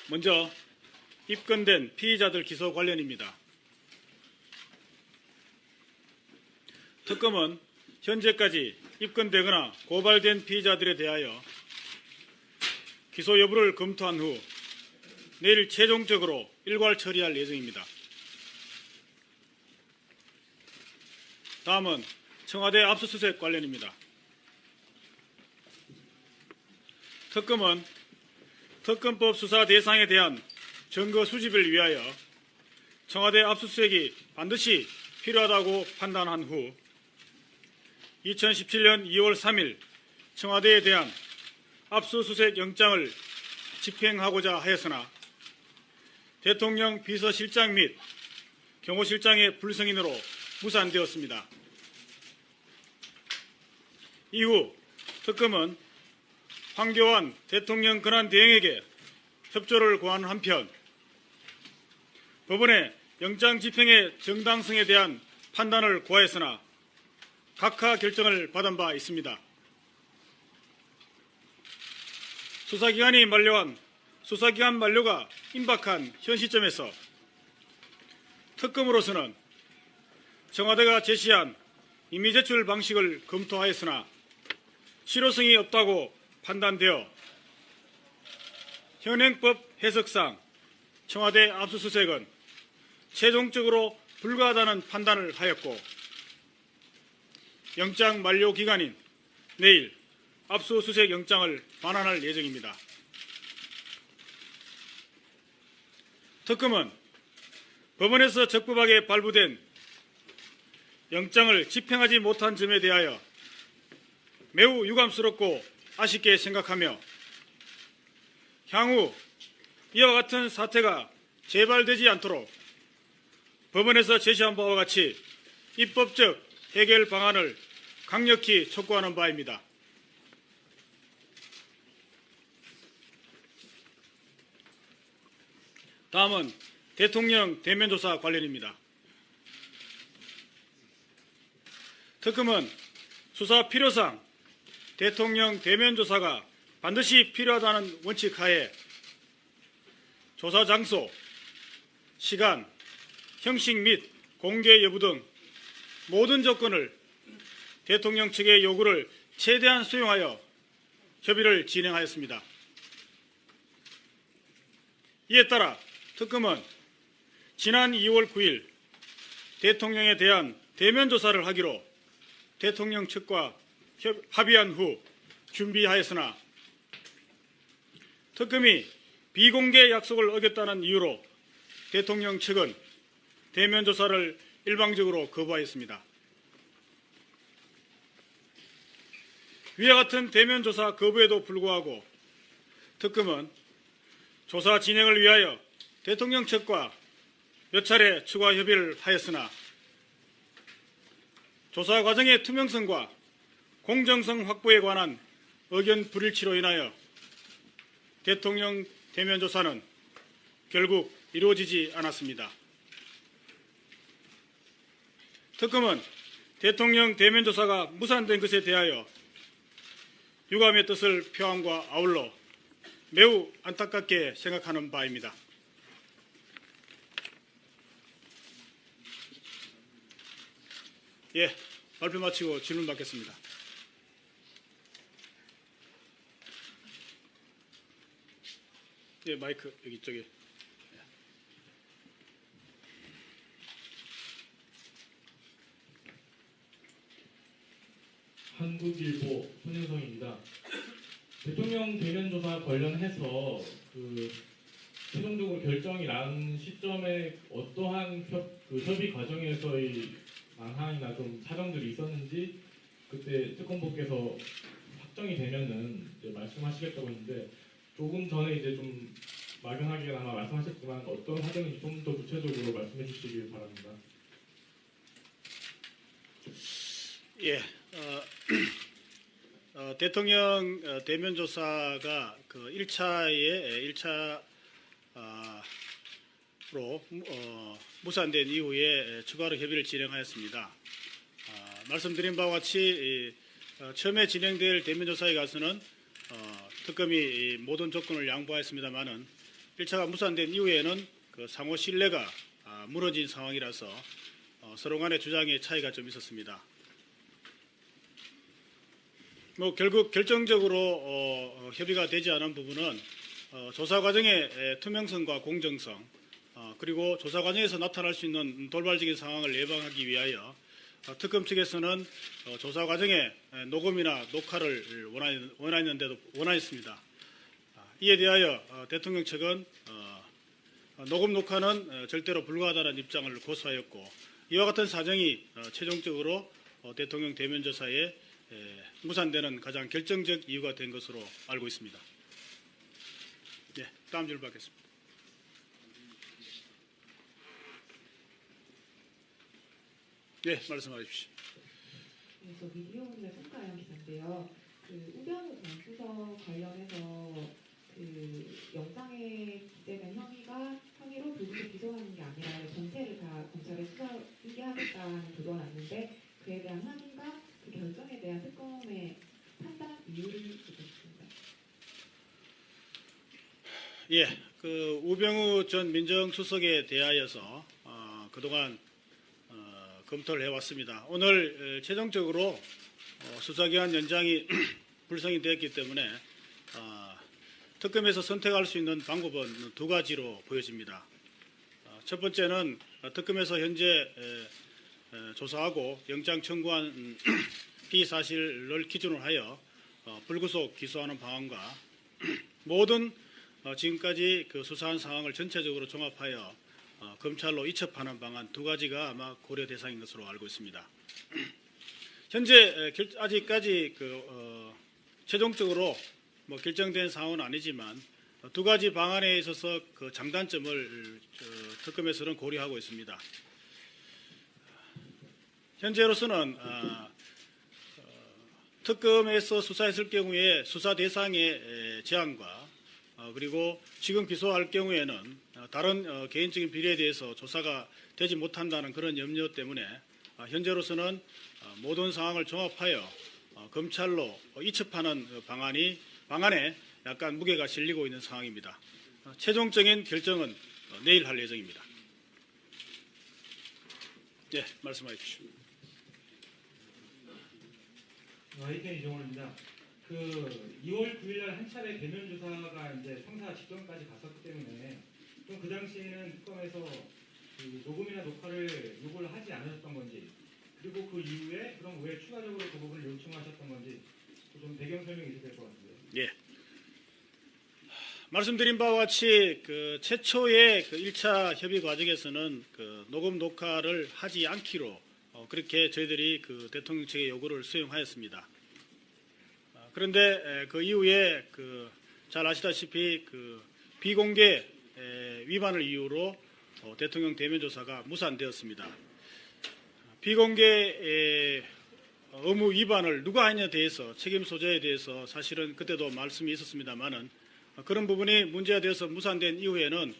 먼저 입건된 피의자들 기소 관련입니다. 특검은 현재까지 입건되거나 고발된 피의자들에 대하여 기소 여부를 검토한 후 내일 최종적으로 일괄 처리할 예정입니다. 다음은 청와대 압수수색 관련입니다. 특검은 특검법 수사 대상에 대한 증거 수집을 위하여 청와대 압수수색이 반드시 필요하다고 판단한 후 2017년 2월 3일 청와대에 대한 압수수색 영장을 집행하고자 하였으나 대통령 비서실장 및 경호실장의 불승인으로 무산되었습니다. 이후 특검은 황교안 대통령 권한대행에게 협조를 구하는 한편 법원의 영장 집행의 정당성에 대한 판단을 구하였으나 각하 결정을 받은 바 있습니다. 수사기간 만료가 임박한 현 시점에서 특검으로서는 청와대가 제시한 임의 제출 방식을 검토하였으나 실효성이 없다고 판단되어 현행법 해석상 청와대 압수수색은 최종적으로 불가하다는 판단을 하였고 영장 만료 기간인 내일 압수수색 영장을 반환할 예정입니다. 특검은 법원에서 적법하게 발부된 영장을 집행하지 못한 점에 대하여 매우 유감스럽고 아쉽게 생각하며 향후 이와 같은 사태가 재발되지 않도록 법원에서 제시한 바와 같이 입법적 해결 방안을 강력히 촉구하는 바입니다. 다음은 대통령 대면조사 관련입니다. 특검은 수사 필요상 대통령 대면조사가 반드시 필요하다는 원칙 하에 조사 장소, 시간, 형식 및 공개 여부 등 모든 조건을 대통령 측의 요구를 최대한 수용하여 협의를 진행하였습니다. 이에 따라 특검은 지난 2월 9일 대통령에 대한 대면 조사를 하기로 대통령 측과 합의한 후 준비하였으나 특검이 비공개 약속을 어겼다는 이유로 대통령 측은 대면 조사를 일방적으로 거부하였습니다. 위와 같은 대면 조사 거부에도 불구하고 특검은 조사 진행을 위하여 대통령 측과 몇 차례 추가 협의를 하였으나 조사 과정의 투명성과 공정성 확보에 관한 의견 불일치로 인하여 대통령 대면 조사는 결국 이루어지지 않았습니다. 특검은 대통령 대면 조사가 무산된 것에 대하여 유감의 뜻을 표함과 아울러 매우 안타깝게 생각하는 바입니다. 예, 발표 마치고 질문 받겠습니다. 예, 마이크 여기 쪽에. 한국일보 손윤성입니다. 대통령 대면 조사 관련해서 최종적으로 결정이 난 시점에 어떠한 협의 과정에서의 망항이나 좀 사정들이 있었는지 그때 특검법께서 확정이 되면은 이제 말씀하시겠다고 했는데 조금 전에 이제 좀 막연하게나마 말씀하셨지만 어떤 사정인지 좀 더 구체적으로 말씀해 주시길 바랍니다. 예, 대통령 대면 조사가 그 1차로 무산된 이후에 추가로 협의를 진행하였습니다. 말씀드린 바와 같이 처음에 진행될 대면 조사에 가서는 특검이 모든 조건을 양보하였습니다마는 1차가 무산된 이후에는 그 상호 신뢰가 무너진 상황이라서 서로 간의 주장의 차이가 좀 있었습니다. 결국 결정적으로 협의가 되지 않은 부분은 조사 과정의 투명성과 공정성, 그리고 조사 과정에서 나타날 수 있는 돌발적인 상황을 예방하기 위하여 특검 측에서는 조사 과정에 녹음이나 녹화를 원하였습니다. 이에 대하여 대통령 측은 녹음 녹화는 절대로 불가하다는 입장을 고수하였고, 이와 같은 사정이 최종적으로 대통령 대면 조사에 무산되는 가장 결정적 이유가 된 것으로 알고 있습니다. 네, 다음 질문 받겠습니다. 네, 말씀해 주십시오. 네, 저 미디어오늘의 송가영 기자인데요. 그 우병우 전 수석 관련해서 그 영장에 기재된 혐의로 불구속 기소하는 게 아니라 전체를 다 검찰에 수사하게 하겠다는 보도가 났는데, 그에 대한 확인과 그 결정에 대한 특검의 판단 이유를 묻겠습니다. 예, 그 우병우 전 민정수석에 대하여서 그동안 검토를 해왔습니다. 오늘 최종적으로 수사기한 연장이 불성이 되었기 때문에 특검에서 선택할 수 있는 방법은 두 가지로 보여집니다. 첫 번째는 특검에서 현재 조사하고 영장 청구한 피의사실을 기준으로 하여 불구속 기소하는 방안과 모든 지금까지 그 수사한 상황을 전체적으로 종합하여 검찰로 이첩하는 방안 두 가지가 아마 고려 대상인 것으로 알고 있습니다. 현재 아직까지 최종적으로 결정된 상황은 아니지만 두 가지 방안에 있어서 그 장단점을 특검에서는 고려하고 있습니다. 현재로서는 특검에서 수사했을 경우에 수사 대상의 제한과 그리고 지금 기소할 경우에는 다른 개인적인 비리에 대해서 조사가 되지 못한다는 그런 염려 때문에 현재로서는 모든 상황을 종합하여 검찰로 이첩하는 방안에 약간 무게가 실리고 있는 상황입니다. 최종적인 결정은 내일 할 예정입니다. 네, 말씀해 주십시오. IK 이종원입니다. 그 2월 9일날 한 차례 대면 조사가 이제 상사 직전까지 갔었기 때문에 좀 그 당시에는 특검에서 그 녹음이나 녹화를 요구를 하지 않으셨던 건지, 그리고 그 이후에 그럼 왜 추가적으로 그 부분을 요청하셨던 건지 좀 배경 설명이 있어야 될 것 같은데요. 예. 말씀드린 바와 같이 그 최초의 그 1차 협의 과정에서는 그 녹음 녹화를 하지 않기로 그렇게 저희들이 그 대통령 측의 요구를 수용하였습니다. 그런데 그 이후에 잘 아시다시피 그 비공개 위반을 이유로 대통령 대면 조사가 무산되었습니다. 비공개 의무 위반을 누가 하느냐에 대해서 책임 소재에 대해서 사실은 그때도 말씀이 있었습니다만은 그런 부분이 문제가 되어서 무산된 이후에는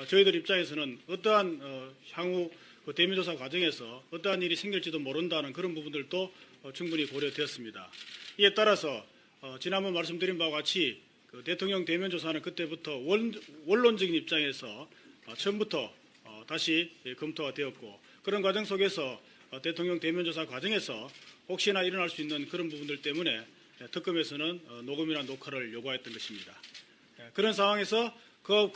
저희들 입장에서는 어떠한 향후 대면 조사 과정에서 어떠한 일이 생길지도 모른다는 그런 부분들도 충분히 고려되었습니다. 이에 따라서 지난번 말씀드린 바와 같이 그 대통령 대면 조사는 그때부터 원론적인 입장에서 처음부터 다시 검토가 되었고, 그런 과정 속에서 대통령 대면 조사 과정에서 혹시나 일어날 수 있는 그런 부분들 때문에 특검에서는 녹음이나 녹화를 요구했던 것입니다. 그런 상황에서 그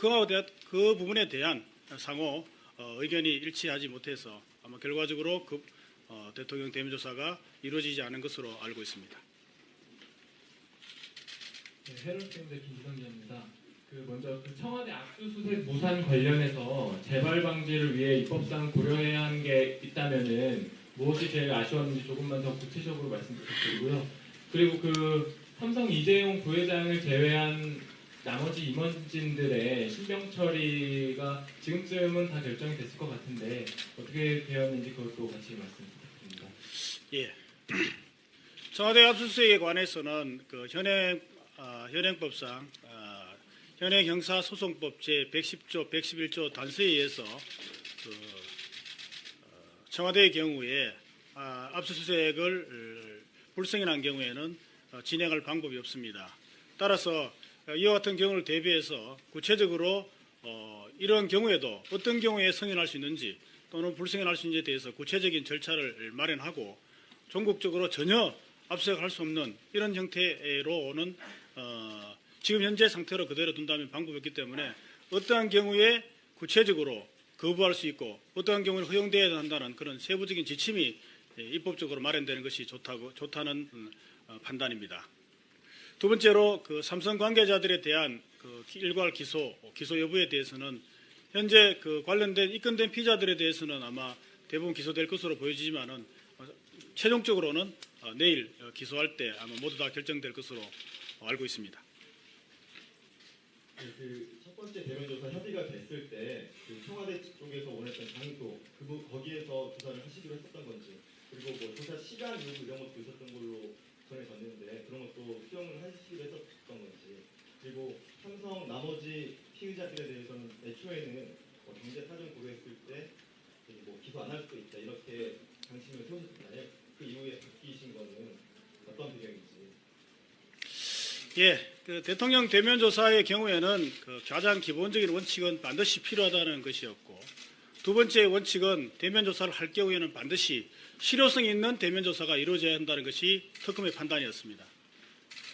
부분에 대한 상호 의견이 일치하지 못해서 아마 결과적으로 대통령 대면 조사가 이루어지지 않은 것으로 알고 있습니다. 네, 헤럴드팀의 김기성 기자입니다. 먼저 청와대 압수수색 무산 관련해서 재발 방지를 위해 입법상 고려해야 하는 게 있다면은 무엇이 제일 아쉬웠는지 조금만 더 구체적으로 말씀 부탁드리고요. 그리고 삼성 이재용 부회장을 제외한 나머지 임원진들의 신병 처리가 지금쯤은 다 결정이 됐을 것 같은데 어떻게 되었는지 그것도 같이 말씀 부탁드립니다. 예. 청와대 압수수색에 관해서는 현행법상 현행 형사소송법 제 110조, 111조 단서에 의해서 청와대의 경우에 압수수색을 불승인한 경우에는 진행할 방법이 없습니다. 따라서 이와 같은 경우를 대비해서 구체적으로 이런 경우에도 어떤 경우에 승인할 수 있는지 또는 불승인할 수 있는지에 대해서 구체적인 절차를 마련하고 전국적으로 전혀 압수수색할 수 없는 이런 형태로는 지금 현재 상태로 그대로 둔다면 방법이 없기 때문에 어떠한 경우에 구체적으로 거부할 수 있고 어떠한 경우는 허용되어야 한다는 그런 세부적인 지침이 입법적으로 마련되는 것이 좋다는 판단입니다. 두 번째로 그 삼성 관계자들에 대한 그 일괄 기소 여부에 대해서는 현재 그 관련된 입건된 피의자들에 대해서는 아마 대부분 기소될 것으로 보여지지만은 최종적으로는 내일 기소할 때 아마 모두 다 결정될 것으로 알고 있습니다. 그 첫 번째 대면조사 협의가 됐을 때 그 청와대 쪽에서 원했던 장소 거기에서 조사를 하시기로 했었던 건지 그리고 뭐 조사 시간 요구 이런 것도 있었던 걸로 전해졌는데 그런 것도 수용을 하시기로 했었던 건지 그리고 삼성 나머지 피의자들에 대해서는 애초에는 뭐 경제 사정 고려했을 때 뭐 기소 안 할 수도 있다 이렇게 방침을 세우셨잖아요. 그 이후에 바뀌신 거는 어떤 배경인지. 예, 그 대통령 대면 조사의 경우에는 그 가장 기본적인 원칙은 반드시 필요하다는 것이었고 두 번째 원칙은 대면 조사를 할 경우에는 반드시 실효성 있는 대면 조사가 이루어져야 한다는 것이 특검의 판단이었습니다.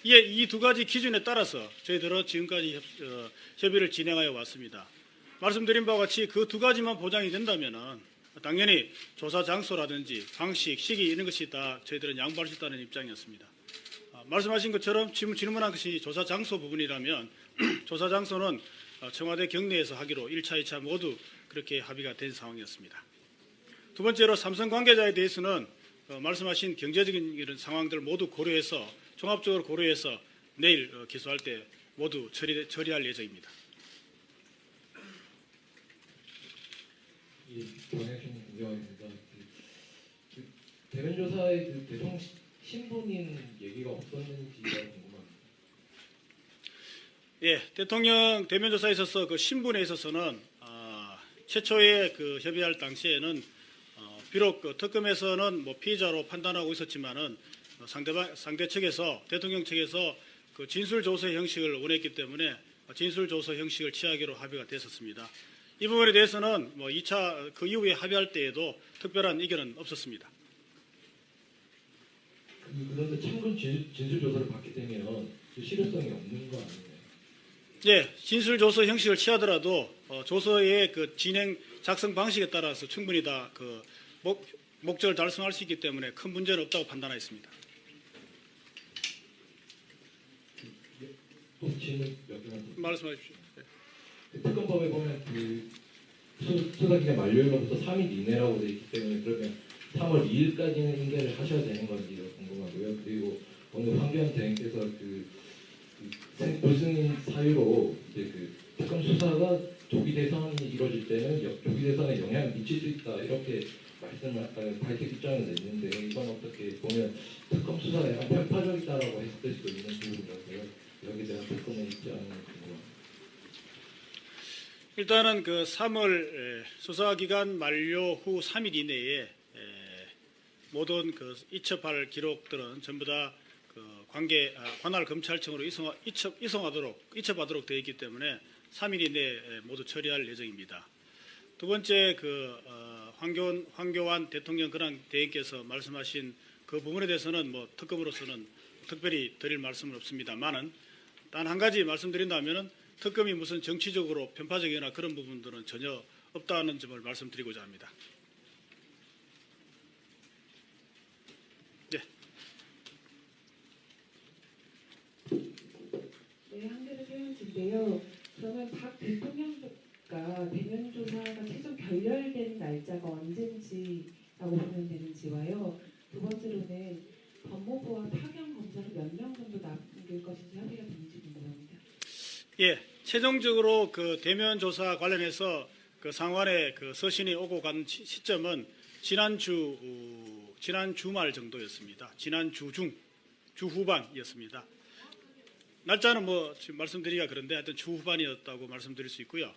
이 두 가지 기준에 따라서 저희들은 지금까지 협의를 진행하여 왔습니다. 말씀드린 바와 같이 그 두 가지만 보장이 된다면은 당연히 조사 장소라든지 방식, 시기 이런 것이 다 저희들은 양보할 수 있다는 입장이었습니다. 말씀하신 것처럼 질문한 것이 조사 장소 부분이라면 조사 장소는 청와대 경내에서 하기로 1차, 2차 모두 그렇게 합의가 된 상황이었습니다. 두 번째로 삼성 관계자에 대해서는 말씀하신 경제적인 이런 상황들을 모두 고려해서 종합적으로 고려해서 내일 기소할 때 모두 처리할 예정입니다. 정혜준 국장입니다. 대면 조사의 그 대통령 신분인 얘기가 없었는지가 궁금합니다. 예, 대통령 대면 조사에 있어서 그 신분에 있어서는 최초에 그 협의할 당시에는 비록 그 특검에서는 뭐 피의자로 판단하고 있었지만은 상대 측에서 대통령 측에서 그 진술 조서 형식을 원했기 때문에 진술 조서 형식을 취하기로 합의가 됐었습니다. 이 부분에 대해서는 뭐 2차 그 이후에 합의할 때에도 특별한 이견은 없었습니다. 그런데 참고 진술 조사를 받게 되면 그 실효성이 없는 거 아니에요? 예, 진술 조서 형식을 취하더라도 조서의 그 진행 작성 방식에 따라서 충분히 다 그 목적을 달성할 수 있기 때문에 큰 문제는 없다고 판단하였습니다. 또 질문 몇 개만 더. 말씀하십시오. 특검법에 보면 그 수사기간 만료일로부터 3일 이내라고 되어 있기 때문에 그러면 3월 2일까지는 인계를 하셔야 되는 건지 궁금하고요. 그리고 오늘 황교안 대행께서 불승인 사유로 이제 그 특검 수사가 조기 대선이 이루어질 때는 조기 대선에 영향을 미칠 수 있다 이렇게 말씀을 밝힌 입장을 냈는데 이건 어떻게 보면 특검 수사가 약간 편파적이다라고 했을 수도 있는 부분이라서요. 여기에 대한 특검의 입장은 궁금합니다. 일단은 그 3월 수사 기간 만료 후 3일 이내에 모든 그 이첩할 기록들은 전부 다 그 관할 검찰청으로 이첩하도록 되어 있기 때문에 3일 이내에 모두 처리할 예정입니다. 두 번째 그 황교안 대통령 근황 대행께서 말씀하신 그 부분에 대해서는 뭐 특검으로서는 특별히 드릴 말씀은 없습니다만은 단 한 가지 말씀드린다면은 특검이 무슨 정치적으로 편파적이나 그런 부분들은 전혀 없다는 점을 말씀드리고자 합니다. 네. 네, 한겨레 세운지인데요. 그러면 박 대통령과 대면 조사가 최종 결렬된 날짜가 언젠지라고 보면 되는지와요. 두 번째로는 법무부와 파견 검사를 몇 명 정도 남길 것인지 합의가 되는지 궁금합니다. 예, 최종적으로 그 대면 조사 관련해서 그 상관의 그 서신이 오고 간 시점은 지난 주말 정도였습니다. 지난 주 후반이었습니다. 날짜는 뭐 지금 말씀드리기가 그런데 하여튼 주 후반이었다고 말씀드릴 수 있고요.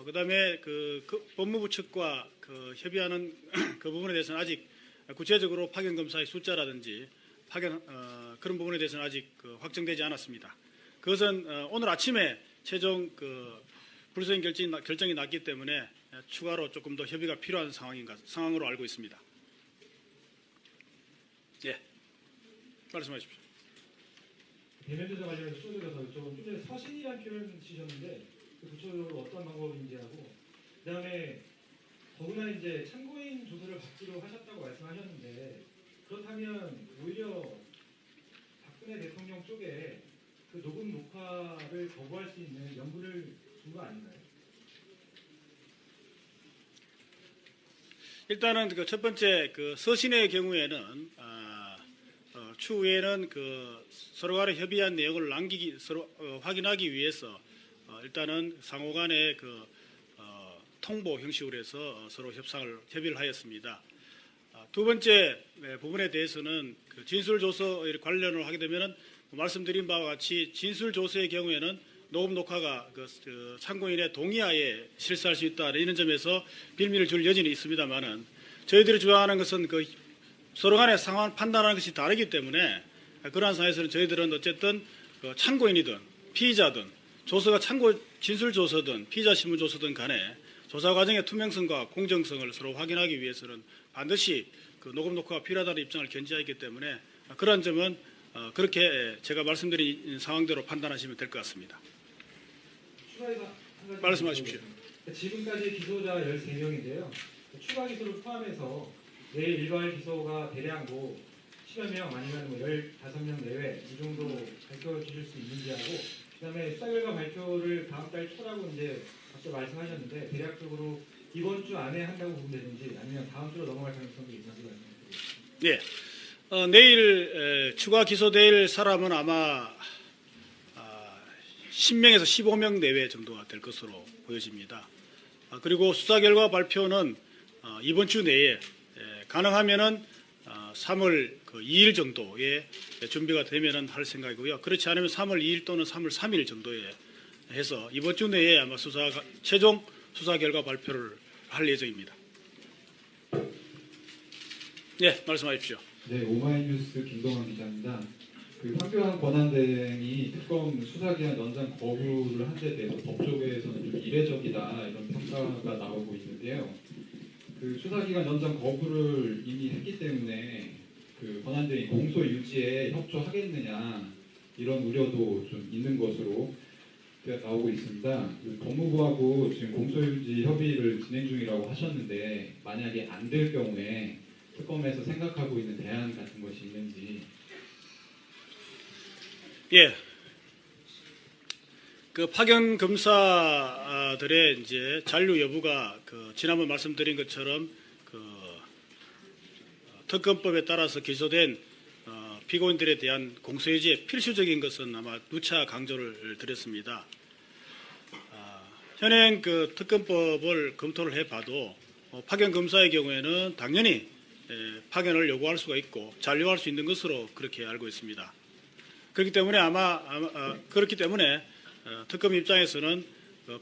그다음에 그 법무부 측과 그 협의하는 그 부분에 대해서는 아직 구체적으로 파견 검사의 숫자라든지 그런 부분에 대해서는 아직 확정되지 않았습니다. 그것은 오늘 아침에 최종 불소행 결정이 났기 때문에 추가로 조금 더 협의가 필요한 상황으로 알고 있습니다. 예, 말씀하십시오. 대면 조사 관련해서 쪼개서 좀 전에 서신이라는 표현 쓰셨는데 구체적으로 어떤 방법인지 하고 그다음에 더구나 이제 참고인 조사를 받기로 하셨다고 말씀하셨는데 그렇다면 오히려 박근혜 대통령 쪽에 그 녹음 녹화를 거부할 수 있는 명분을 준 거 아닌가요? 일단은 그 첫 번째 그 서신의 경우에는 추후에는 그 서로 간에 협의한 내용을 확인하기 위해서 일단은 상호간에 그 통보 형식으로 해서 서로 협의를 하였습니다. 두 번째 부분에 대해서는 그 진술조서 관련을 하게 되면은 말씀드린 바와 같이 진술조서의 경우에는 녹음 녹화가 그 참고인의 동의하에 실시할 수 있다 이런 점에서 빌미를 줄 여지는 있습니다만은 저희들이 주장하는 것은 그 서로 간의 상황을 판단하는 것이 다르기 때문에 그러한 상황에서는 저희들은 어쨌든 그 참고인이든 피의자든 조서가 진술조서든 피의자 신문조서든 간에 조사 과정의 투명성과 공정성을 서로 확인하기 위해서는 반드시 그 녹음 녹화가 필요하다는 입장을 견지하기 때문에 그러한 점은 그렇게 제가 말씀드린 상황대로 판단하시면 될 것 같습니다. 추가해서 한 가지 말씀하십시오. 지금까지 기소자 13명인데요. 추가 기소를 포함해서 내일 일괄 기소가 대략 뭐 10여 명 아니면 뭐 15명 내외 이 정도 밝혀 주실 수 있는지 하고 그다음에 수사 결과 발표를 다음 달 초라고 이제 앞서 말씀하셨는데 대략적으로 이번 주 안에 한다고 보면 되는지 아니면 다음 주로 넘어갈 가능성도 있는지 말씀드리겠습니다. 예, 내일 추가 기소될 사람은 아마 10명에서 15명 내외 정도가 될 것으로 보여집니다. 그리고 수사 결과 발표는 이번 주 내에 가능하면은 3월 2일 정도에 준비가 되면은 할 생각이고요. 그렇지 않으면 3월 2일 또는 3월 3일 정도에 해서 이번 주 내에 아마 최종 수사 결과 발표를 할 예정입니다. 네, 말씀하십시오. 네, 오마이뉴스 김동환 기자입니다. 그 황교안 권한대행이 특검 수사기한 연장 거부를 한 데 대해서 법조계에서는 좀 이례적이다 이런 평가가 나오고 있는데요. 그 수사기간 연장 거부를 이미 했기 때문에 그 권한대행이 공소 유지에 협조하겠느냐 이런 우려도 좀 있는 것으로 나오고 있습니다. 그 법무부하고 지금 공소 유지 협의를 진행 중이라고 하셨는데 만약에 안 될 경우에 특검에서 생각하고 있는 대안 같은 것이 있는지. 예. 그 파견 검사들의 이제 잔류 여부가 그 지난번 말씀드린 것처럼 그 특검법에 따라서 기소된 피고인들에 대한 공소유지의 필수적인 것은 아마 누차 강조를 드렸습니다. 현행 그 특검법을 검토를 해봐도 파견 검사의 경우에는 당연히 파견을 요구할 수가 있고 잔류할 수 있는 것으로 그렇게 알고 있습니다. 그렇기 때문에 그렇기 때문에 특검 입장에서는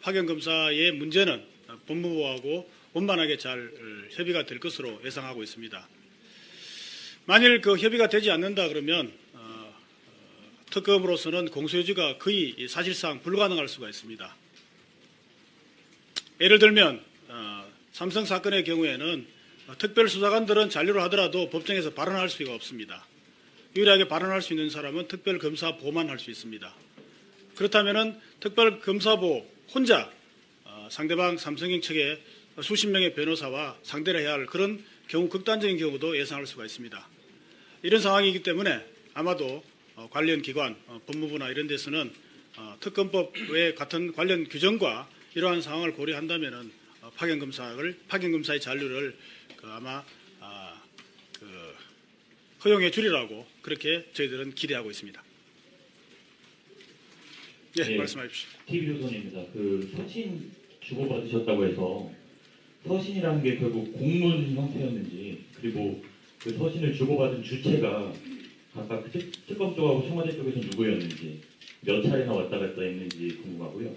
파견 검사의 문제는 법무부하고 원만하게 잘 협의가 될 것으로 예상하고 있습니다. 만일 그 협의가 되지 않는다 그러면 특검으로서는 공소유지가 거의 사실상 불가능할 수가 있습니다. 예를 들면 삼성 사건의 경우에는 특별수사관들은 잔류를 하더라도 법정에서 발언할 수가 없습니다. 유일하게 발언할 수 있는 사람은 특별검사보만 할 수 있습니다. 그렇다면 특별검사보 혼자 상대방 삼성행 측의 수십 명의 변호사와 상대를 해야 할 그런 경우 극단적인 경우도 예상할 수가 있습니다. 이런 상황이기 때문에 아마도 관련 기관, 법무부나 이런 데서는 특검법의 같은 관련 규정과 이러한 상황을 고려한다면은 파견 검사의 잔류를 아마 허용해 주리라고 그렇게 저희들은 기대하고 있습니다. 네, 말씀하십시오. TV조선입니다. 그 서신 주고받으셨다고 해서 서신이라는 게 결국 공문 형태였는지 그리고 그 서신을 주고받은 주체가 각각 특검 쪽하고 청와대 쪽에서 누구였는지 몇 차례나 왔다 갔다 했는지 궁금하고요.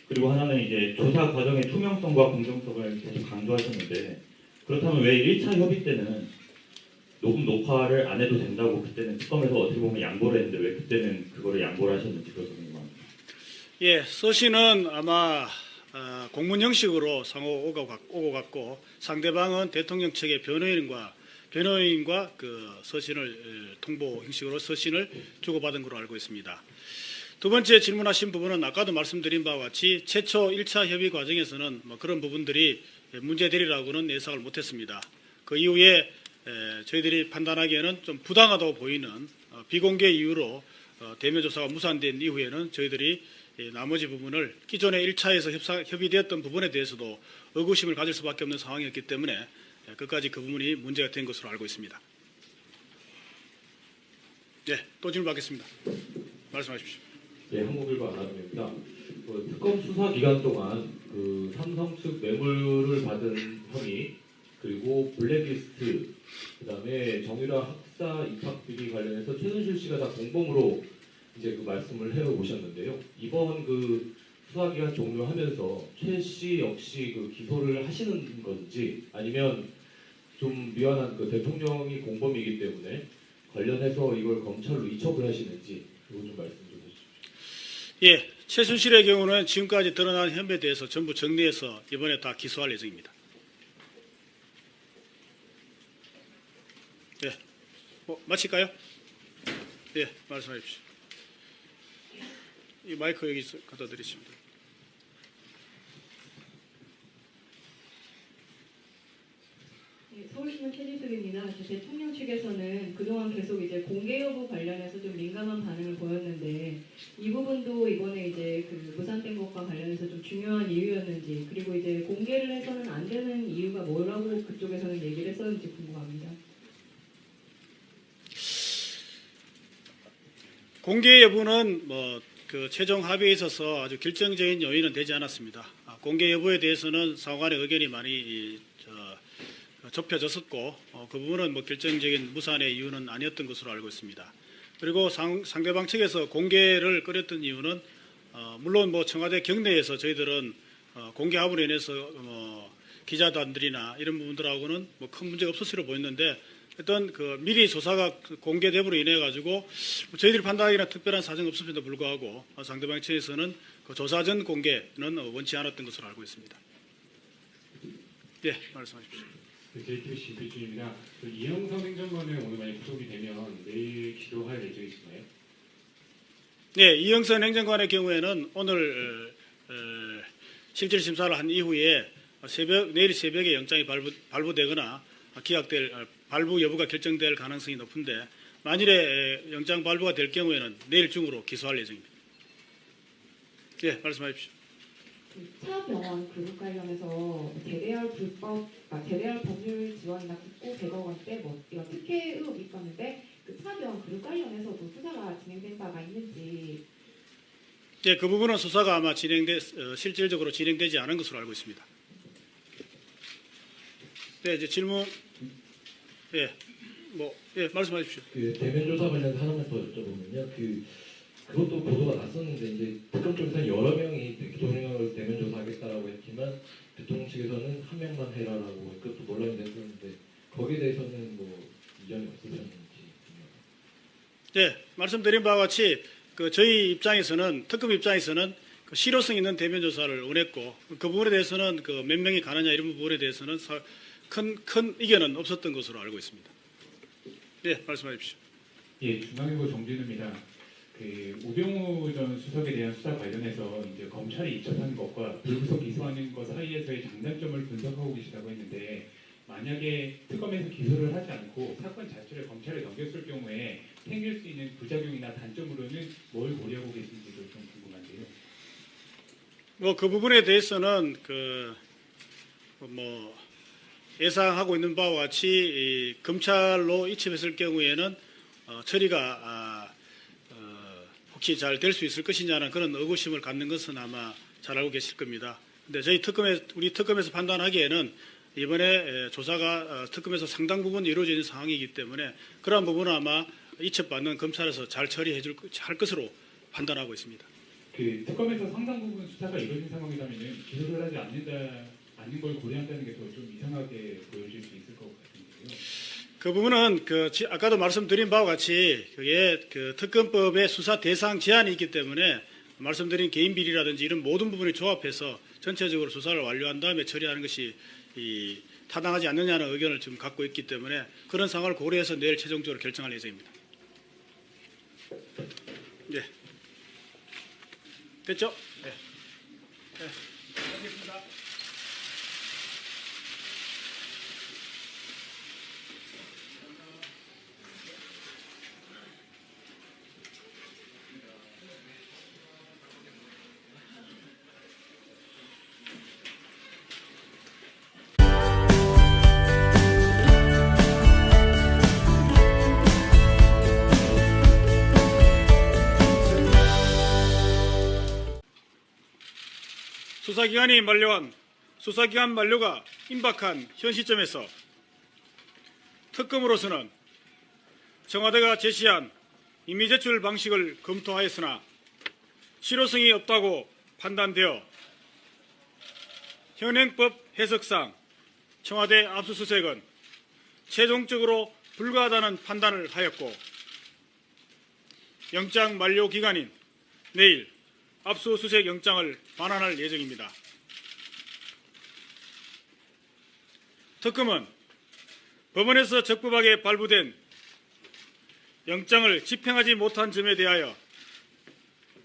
그리고 하나는 이제 조사 과정의 투명성과 공정성을 계속 강조하셨는데 그렇다면 왜 1차 협의 때는 녹음 녹화를 안 해도 된다고 그때는 특검에서 어떻게 보면 양보를 했는데 왜 그때는 그거를 양보를 하셨는지 그것도 궁금합니다. 예, 서신은 아마 공문 형식으로 상호 오고 갔고 상대방은 대통령 측의 변호인과 그 서신을 통보 형식으로 서신을 주고받은 걸로 알고 있습니다. 두 번째 질문하신 부분은 아까도 말씀드린 바와 같이 최초 1차 협의 과정에서는 뭐 그런 부분들이 문제되리라고는 예상을 못했습니다. 그 이후에 저희들이 판단하기에는 좀 부당하다고 보이는 비공개 이유로 대면 조사가 무산된 이후에는 저희들이 나머지 부분을 기존에 1차에서 협의되었던 부분에 대해서도 의구심을 가질 수밖에 없는 상황이었기 때문에 끝까지 그 부분이 문제가 된 것으로 알고 있습니다. 네, 또 질문 받겠습니다. 말씀하십시오. 네, 한국일보 안하입니다. 그 특검 수사 기간 동안 그 삼성 측 뇌물을 받은 혐의 그리고 블랙리스트 그다음에 정유라 학사 입학 비리 관련해서 최순실 씨가 다 공범으로 이제 그 말씀을 해 오셨는데요. 이번 그 수사 기간 종료하면서 최 씨 역시 그 기소를 하시는 건지 아니면 좀 미안한 그 대통령이 공범이기 때문에 관련해서 이걸 검찰로 이첩을 하시는지 이거 좀 말씀 좀 해주십시오. 예, 최순실의 경우는 지금까지 드러난 혐의에 대해서 전부 정리해서 이번에 다 기소할 예정입니다. 예, 마칠까요? 예, 말씀해 주십시오. 이 마이크 여기 갖다 드리십니다. 네, 서울신문 최지숙입니다. 대통령 측에서는 그동안 계속 이제 공개 여부 관련해서 좀 민감한 반응을 보였는데 이 부분도 이번에 이제 그 무산된 것과 관련해서 좀 중요한 이유였는지 그리고 이제 공개를 해서는 안 되는 이유가 뭐라고 그쪽에서는 얘기를 했었는지 궁금합니다. 공개 여부는 그 최종 합의에 있어서 아주 결정적인 요인은 되지 않았습니다. 공개 여부에 대해서는 상호간의 의견이 많이 좁혀졌었고 그 부분은 뭐 결정적인 무산의 이유는 아니었던 것으로 알고 있습니다. 그리고 상대방 측에서 공개를 꺼렸던 이유는 물론 뭐 청와대 경내에서 저희들은 공개 합의로 인해서 기자단들이나 이런 부분들하고는 뭐 큰 문제가 없었으로 보였는데 어떤 그 미리 조사가 공개됨으로 인해 가지고 저희들이 판단하기에는 특별한 사정이 없음에도 불구하고 상대방 측에서는 그 조사 전 공개는 원치 않았던 것으로 알고 있습니다. 예, 말씀하십시오. JTBC 김필준입니다. 이영선 행정관은 오늘 만약 구속이 되면 내일 기소할 예정이신가요? 네, 이영선 행정관의 경우에는 오늘 실질 심사를 한 이후에 내일 새벽에 영장이 발부되거나 기각될 발부 여부가 결정될 가능성이 높은데 만일에 영장 발부가 될 경우에는 내일 중으로 기소할 예정입니다. 예, 말씀하십시오. 차 병원 그룹 관련해서 대대열 법률 지원이나 국고 100억 원대 뭐 이런 특혜 의혹이 있었는데 그 차 병원 그룹 관련해서도 수사가 진행된 바가 있는지. 예, 그 부분은 수사가 아마 실질적으로 진행되지 않은 것으로 알고 있습니다. 네, 이제 질문. 예, 말씀하십시오. 그 대면 조사 관련해서 하나만 더 여쭤보면요. 그것도 보도가 났었는데 이제 특검 쪽에서는 여러 명이 대통령을 대면 조사하겠다라고 했지만 대통령 측에서는 한 명만 해라라고 그것도 논란이 됐었는데 거기에 대해서는 뭐 이견이 없으셨는지. 네, 말씀드린 바와 같이 저희 입장에서는 특검 입장에서는 그 실효성 있는 대면 조사를 원했고 그 부분에 대해서는 그 몇 명이 가느냐 이런 부분에 대해서는 큰 이견은 없었던 것으로 알고 있습니다. 네, 말씀하십시오. 예, 중앙일보 정진우입니다. 우병우 전 수석에 대한 수사 관련해서 이제 검찰이 입첩하는 것과 불구속 기소하는 것 사이에서의 장단점을 분석하고 계시다고 했는데 만약에 특검에서 기소를 하지 않고 사건 자체를 검찰에 넘겼을 경우에 생길 수 있는 부작용이나 단점으로는 뭘 고려하고 계신지도 좀 궁금한데요. 그 부분에 대해서는 예상하고 있는 바와 같이 검찰로 이첩했을 경우에는 처리가 혹시 잘 될 수 있을 것이냐는 그런 의구심을 갖는 것은 아마 잘 알고 계실 겁니다. 근데 우리 특검에서 판단하기에는 이번에 조사가 특검에서 상당 부분 이루어져 있는 상황이기 때문에 그러한 부분은 아마 이첩받는 검찰에서 잘 할 것으로 판단하고 있습니다. 특검에서 상당 부분 수사가 이루어진 상황이라면 기소를 하지 않는 걸 고려한다는 게 더 좀 이상하게 보여질 수 있을 것 같은데요. 그 부분은 아까도 말씀드린 바와 같이 그게 특검법의 수사 대상 제한이 있기 때문에 말씀드린 개인 비리라든지 이런 모든 부분을 조합해서 전체적으로 조사를 완료한 다음에 처리하는 것이 타당하지 않느냐는 의견을 지금 갖고 있기 때문에 그런 상황을 고려해서 내일 최종적으로 결정할 예정입니다. 네. 됐죠? 네. 네. 알겠습니다. 수사기간 만료가 임박한 현 시점에서 특검으로서는 청와대가 제시한 임의 제출 방식을 검토하였으나 실효성이 없다고 판단되어 현행법 해석상 청와대 압수수색은 최종적으로 불가하다는 판단을 하였고 영장 만료 기간인 내일 압수수색 영장을 반환할 예정입니다. 특검은 법원에서 적법하게 발부된 영장을 집행하지 못한 점에 대하여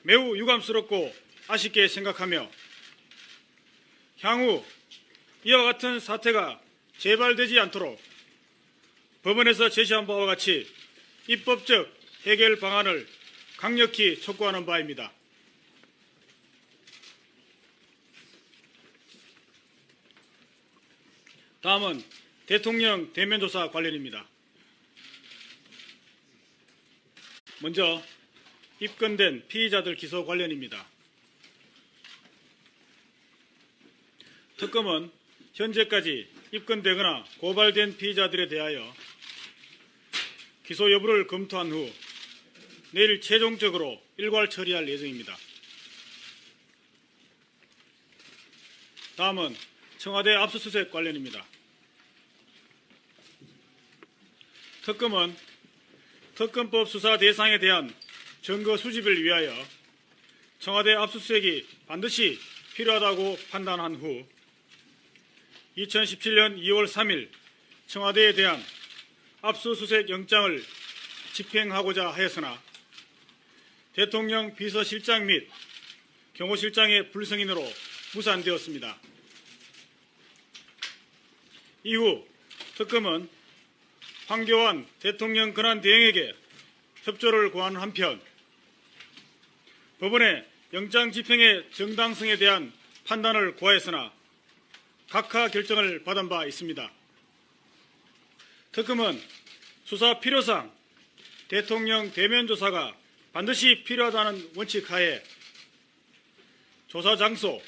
매우 유감스럽고 아쉽게 생각하며 향후 이와 같은 사태가 재발되지 않도록 법원에서 제시한 바와 같이 입법적 해결 방안을 강력히 촉구하는 바입니다. 다음은 대통령 대면 조사 관련입니다. 먼저 입건된 피의자들 기소 관련입니다. 특검은 현재까지 입건되거나 고발된 피의자들에 대하여 기소 여부를 검토한 후 내일 최종적으로 일괄 처리할 예정입니다. 다음은 청와대 압수수색 관련입니다. 특검은 특검법 수사 대상에 대한 증거 수집을 위하여 청와대 압수수색이 반드시 필요하다고 판단한 후 2017년 2월 3일 청와대에 대한 압수수색 영장을 집행하고자 하였으나 대통령 비서실장 및 경호실장의 불승인으로 무산되었습니다. 이후 특검은 황교안 대통령 권한대행에게 협조를 구한 한편 법원의 영장 집행의 정당성에 대한 판단을 고하였으나 각하 결정을 받은 바 있습니다. 특검은 수사 필요상 대통령 대면 조사가 반드시 필요하다는 원칙 하에 조사 장소,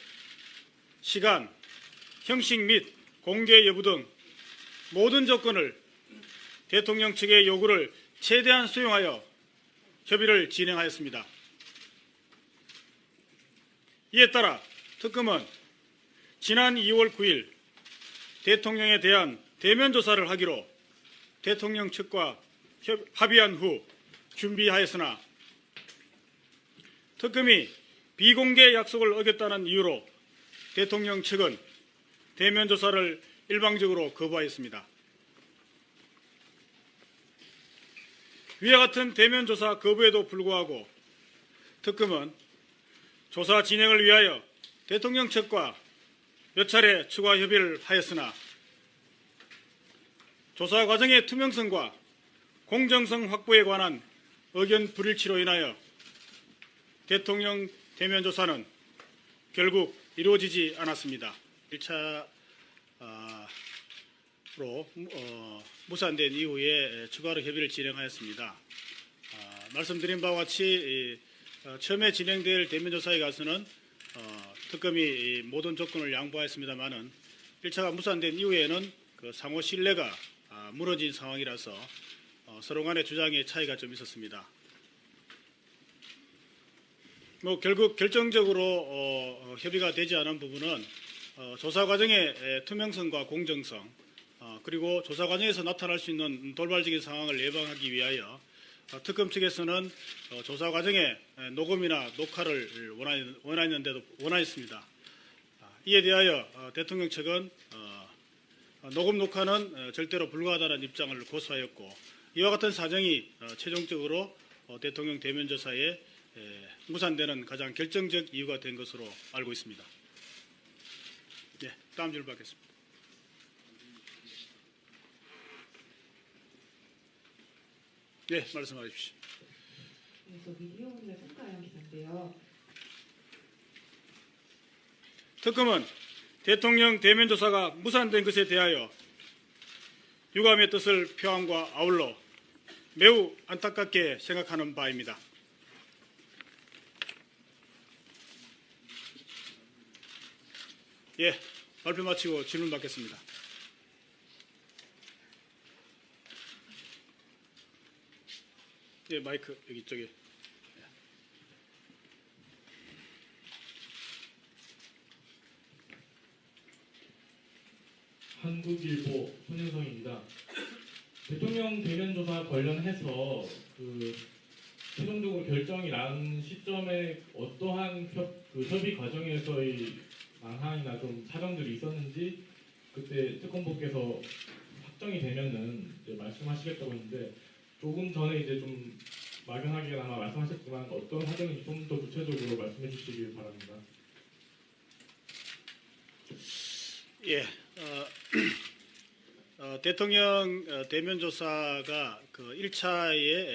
시간, 형식 및 공개 여부 등 모든 조건을 대통령 측의 요구를 최대한 수용하여 협의를 진행하였습니다. 이에 따라 특검은 지난 2월 9일 대통령에 대한 대면 조사를 하기로 대통령 측과 합의한 후 준비하였으나 특검이 비공개 약속을 어겼다는 이유로 대통령 측은 대면 조사를 일방적으로 거부하였습니다. 위와 같은 대면 조사 거부에도 불구하고 특검은 조사 진행을 위하여 대통령 측과 몇 차례 추가 협의를 하였으나 조사 과정의 투명성과 공정성 확보에 관한 의견 불일치로 인하여 대통령 대면 조사는 결국 이루어지지 않았습니다. 1차로 무산된 이후에 추가로 협의를 진행하였습니다. 말씀드린 바와 같이 처음에 진행될 대면 조사에 가서는 특검이 모든 조건을 양보하였습니다마는 1차가 무산된 이후에는 그 상호 신뢰가 무너진 상황이라서 서로 간의 주장의 차이가 좀 있었습니다. 결국 결정적으로 협의가 되지 않은 부분은 조사 과정의 투명성과 공정성 그리고 조사 과정에서 나타날 수 있는 돌발적인 상황을 예방하기 위하여 특검 측에서는 조사 과정에 녹음이나 녹화를 원하였습니다. 이에 대하여 대통령 측은 녹음 녹화는 절대로 불가하다는 입장을 고수하였고 이와 같은 사정이 최종적으로 대통령 대면 조사에 무산되는 가장 결정적 이유가 된 것으로 알고 있습니다. 네, 다음 질문 받겠습니다. 네, 말씀해 주십시오. 저 미디어 오늘의 손가영 기자인데요. 특검은 대통령 대면 조사가 무산된 것에 대하여 유감의 뜻을 표함과 아울러 매우 안타깝게 생각하는 바입니다. 예, 발표 마치고 질문 받겠습니다. 예, 마이크 여기 쪽에. 한국일보 손현성입니다. 대통령 대면 조사 관련해서 최종적으로 결정이 난 시점에 어떠한 협의 과정에서의 망항이나 좀 사정들이 있었는지 그때 특검보께서 확정이 되면은 이제 말씀하시겠다고 했는데 조금 전에 이제 좀 막연하게나마 말씀하셨지만 어떤 사정인지 좀 더 구체적으로 말씀해 주시길 바랍니다. 예, 대통령 대면 조사가 그 1차에